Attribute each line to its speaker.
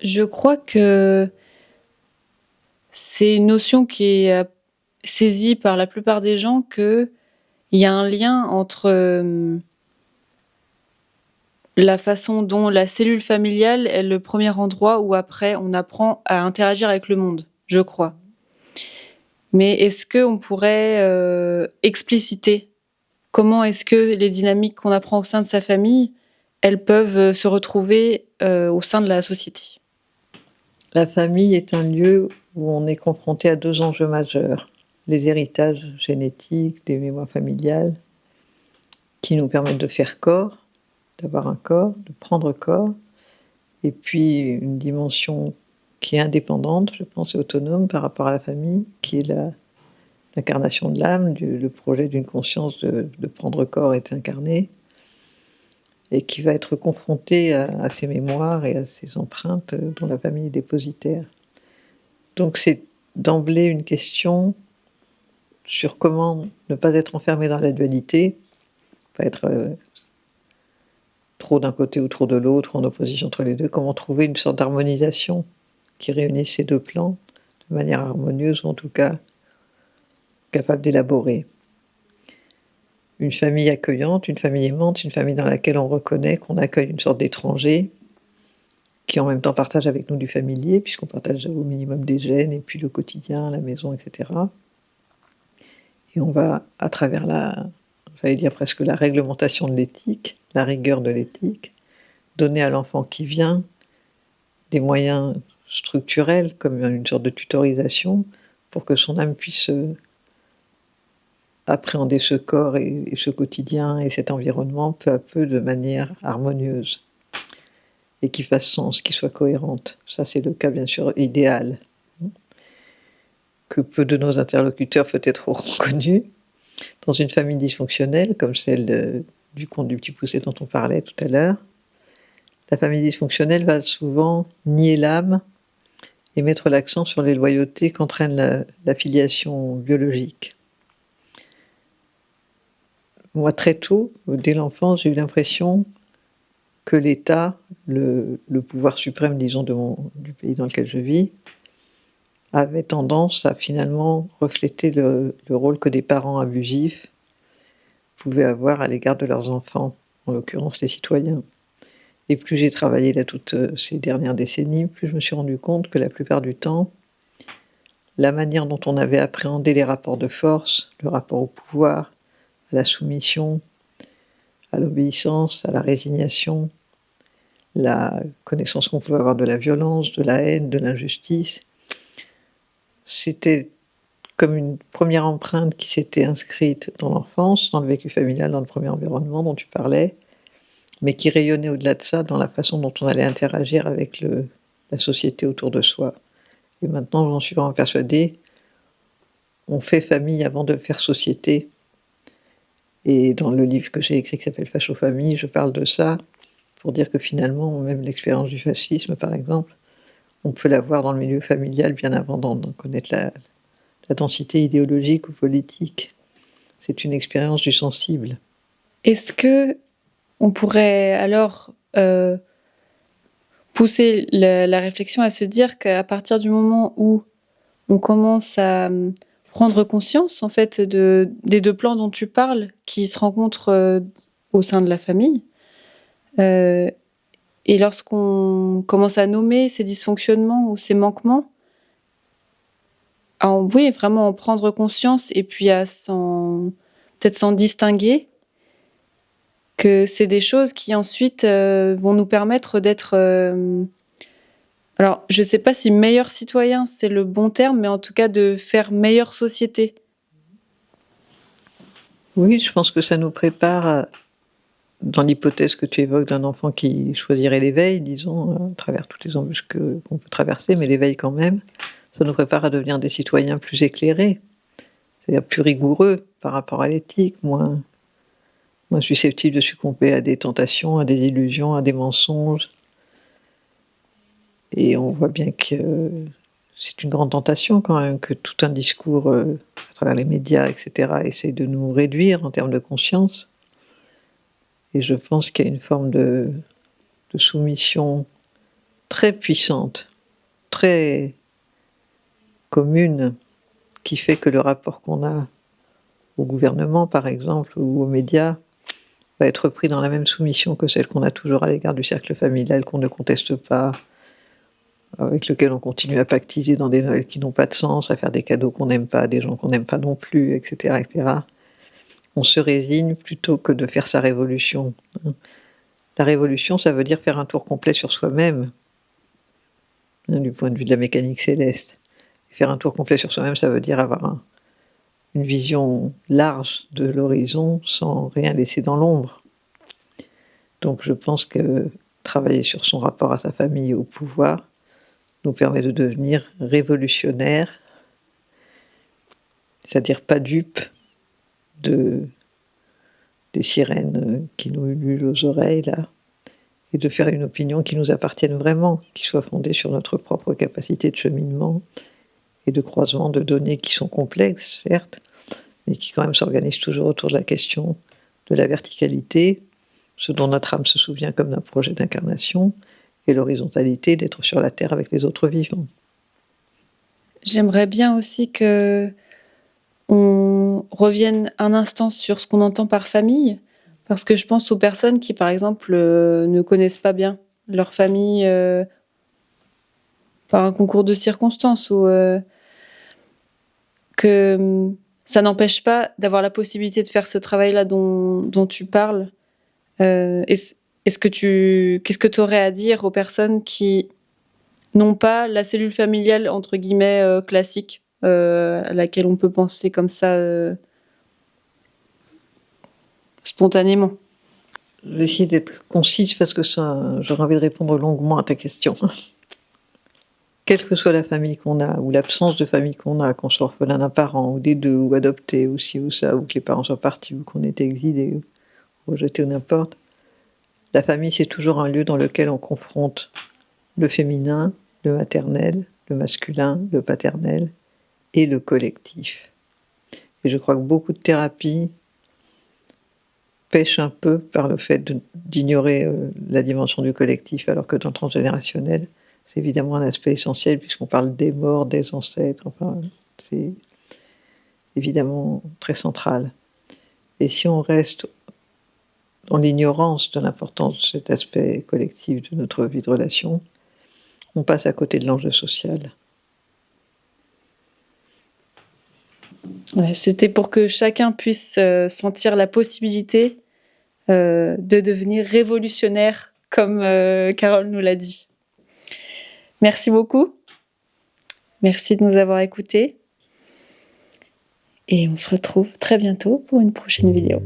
Speaker 1: je crois que c'est une notion qui est saisie par la plupart des gens qu'il y a un lien entre la façon dont la cellule familiale est le premier endroit où après on apprend à interagir avec le monde, je crois. Mais est-ce qu'on pourrait expliciter comment est-ce que les dynamiques qu'on apprend au sein de sa famille, elles peuvent se retrouver au sein de la société?
Speaker 2: La famille est un lieu où on est confronté à 2 enjeux majeurs: les héritages génétiques, des mémoires familiales, qui nous permettent de faire corps, d'avoir un corps, de prendre corps, et puis une dimension qui est indépendante, je pense, et autonome par rapport à la famille, qui est l'incarnation de l'âme, le projet d'une conscience de prendre corps et d'incarner, et qui va être confrontée à ces mémoires et à ces empreintes dont la famille est dépositaire. Donc c'est d'emblée une question sur comment ne pas être enfermé dans la dualité, pas être trop d'un côté ou trop de l'autre, en opposition entre les deux. Comment trouver une sorte d'harmonisation qui réunisse ces 2 plans de manière harmonieuse, ou en tout cas capable d'élaborer. Une famille accueillante, une famille aimante, une famille dans laquelle on reconnaît qu'on accueille une sorte d'étranger, qui en même temps partage avec nous du familier, puisqu'on partage au minimum des gènes et puis le quotidien, la maison, etc. Et on va, à travers j'allais dire presque la réglementation de l'éthique, la rigueur de l'éthique, donner à l'enfant qui vient des moyens structurels, comme une sorte de tutorisation, pour que son âme puisse appréhender ce corps et ce quotidien et cet environnement peu à peu de manière harmonieuse, et qui fasse sens, qui soit cohérente. Ça, c'est le cas bien sûr idéal, que peu de nos interlocuteurs peut-être auront connu. Dans une famille dysfonctionnelle, comme celle du conte du Petit Poucet dont on parlait tout à l'heure, la famille dysfonctionnelle va souvent nier l'âme et mettre l'accent sur les loyautés qu'entraîne la filiation biologique. Moi, très tôt, dès l'enfance, j'ai eu l'impression que l'État, le pouvoir suprême, disons, du pays dans lequel je vis, avait tendance à finalement refléter le rôle que des parents abusifs pouvaient avoir à l'égard de leurs enfants, en l'occurrence les citoyens. Et plus j'ai travaillé là toutes ces dernières décennies, plus je me suis rendu compte que la plupart du temps, la manière dont on avait appréhendé les rapports de force, le rapport au pouvoir, à la soumission, à l'obéissance, à la résignation, la connaissance qu'on pouvait avoir de la violence, de la haine, de l'injustice, c'était comme une première empreinte qui s'était inscrite dans l'enfance, dans le vécu familial, dans le premier environnement dont tu parlais, mais qui rayonnait au-delà de ça dans la façon dont on allait interagir avec la société autour de soi. Et maintenant, j'en suis vraiment persuadée, on fait famille avant de faire société. Et dans le livre que j'ai écrit qui s'appelle Facho-Famille, je parle de ça, pour dire que finalement, même l'expérience du fascisme, par exemple, on peut l'avoir dans le milieu familial bien avant d'en connaître la densité idéologique ou politique. C'est une expérience du sensible.
Speaker 1: Est-ce que on pourrait alors pousser la réflexion à se dire qu'à partir du moment où on commence à prendre conscience en fait des 2 plans dont tu parles qui se rencontrent au sein de la famille, et lorsqu'on commence à nommer ces dysfonctionnements ou ces manquements, oui, vraiment en prendre conscience et puis à peut-être s'en distinguer, que c'est des choses qui ensuite vont nous permettre d'être... alors, je ne sais pas si meilleur citoyen, c'est le bon terme, mais en tout cas de faire meilleure société.
Speaker 2: Oui, je pense que ça nous prépare, dans l'hypothèse que tu évoques d'un enfant qui choisirait l'éveil, disons, à travers toutes les embûches qu'on peut traverser, mais l'éveil quand même, ça nous prépare à devenir des citoyens plus éclairés, c'est-à-dire plus rigoureux par rapport à l'éthique, moins susceptibles de succomber à des tentations, à des illusions, à des mensonges. Et on voit bien que c'est une grande tentation quand même, que tout un discours, à travers les médias, etc., essaie de nous réduire en termes de conscience. Et je pense qu'il y a une forme de soumission très puissante, très commune, qui fait que le rapport qu'on a au gouvernement, par exemple, ou aux médias, va être pris dans la même soumission que celle qu'on a toujours à l'égard du cercle familial qu'on ne conteste pas, avec lequel on continue à pactiser dans des Noëls qui n'ont pas de sens, à faire des cadeaux qu'on n'aime pas, des gens qu'on n'aime pas non plus, etc., etc. On se résigne plutôt que de faire sa révolution. La révolution, ça veut dire faire un tour complet sur soi-même, du point de vue de la mécanique céleste. Faire un tour complet sur soi-même, ça veut dire avoir une vision large de l'horizon sans rien laisser dans l'ombre. Donc je pense que travailler sur son rapport à sa famille et au pouvoir nous permet de devenir révolutionnaires, c'est-à-dire pas dupes des sirènes qui nous ululent aux oreilles, là, et de faire une opinion qui nous appartienne vraiment, qui soit fondée sur notre propre capacité de cheminement et de croisement de données qui sont complexes, certes, mais qui quand même s'organisent toujours autour de la question de la verticalité, ce dont notre âme se souvient comme d'un projet d'incarnation, et l'horizontalité d'être sur la Terre avec les autres vivants.
Speaker 1: J'aimerais bien aussi que on revienne un instant sur ce qu'on entend par famille, parce que je pense aux personnes qui, par exemple, ne connaissent pas bien leur famille par un concours de circonstances, ou que ça n'empêche pas d'avoir la possibilité de faire ce travail-là dont tu parles. Qu'est-ce que tu aurais à dire aux personnes qui n'ont pas la cellule familiale, entre guillemets, classique, à laquelle on peut penser comme ça spontanément?
Speaker 2: Je vais essayer d'être concise parce que ça, j'aurais envie de répondre longuement à ta question. Quelle que soit la famille qu'on a, ou l'absence de famille qu'on soit orphelin d'un parent, ou des deux, ou adopté, ou ci ou ça, ou que les parents soient partis, ou qu'on ait été exilé, ou rejeté, ou n'importe, la famille, c'est toujours un lieu dans lequel on confronte le féminin, le maternel, le masculin, le paternel et le collectif. Et je crois que beaucoup de thérapies pêchent un peu par le fait d'ignorer la dimension du collectif, alors que dans le transgénérationnel, c'est évidemment un aspect essentiel puisqu'on parle des morts, des ancêtres, enfin, c'est évidemment très central. Et si on reste dans l'ignorance de l'importance de cet aspect collectif de notre vie de relation, on passe à côté de l'enjeu social.
Speaker 1: Ouais, c'était pour que chacun puisse sentir la possibilité de devenir révolutionnaire, comme Carole nous l'a dit. Merci beaucoup. Merci de nous avoir écoutés. Et on se retrouve très bientôt pour une prochaine vidéo.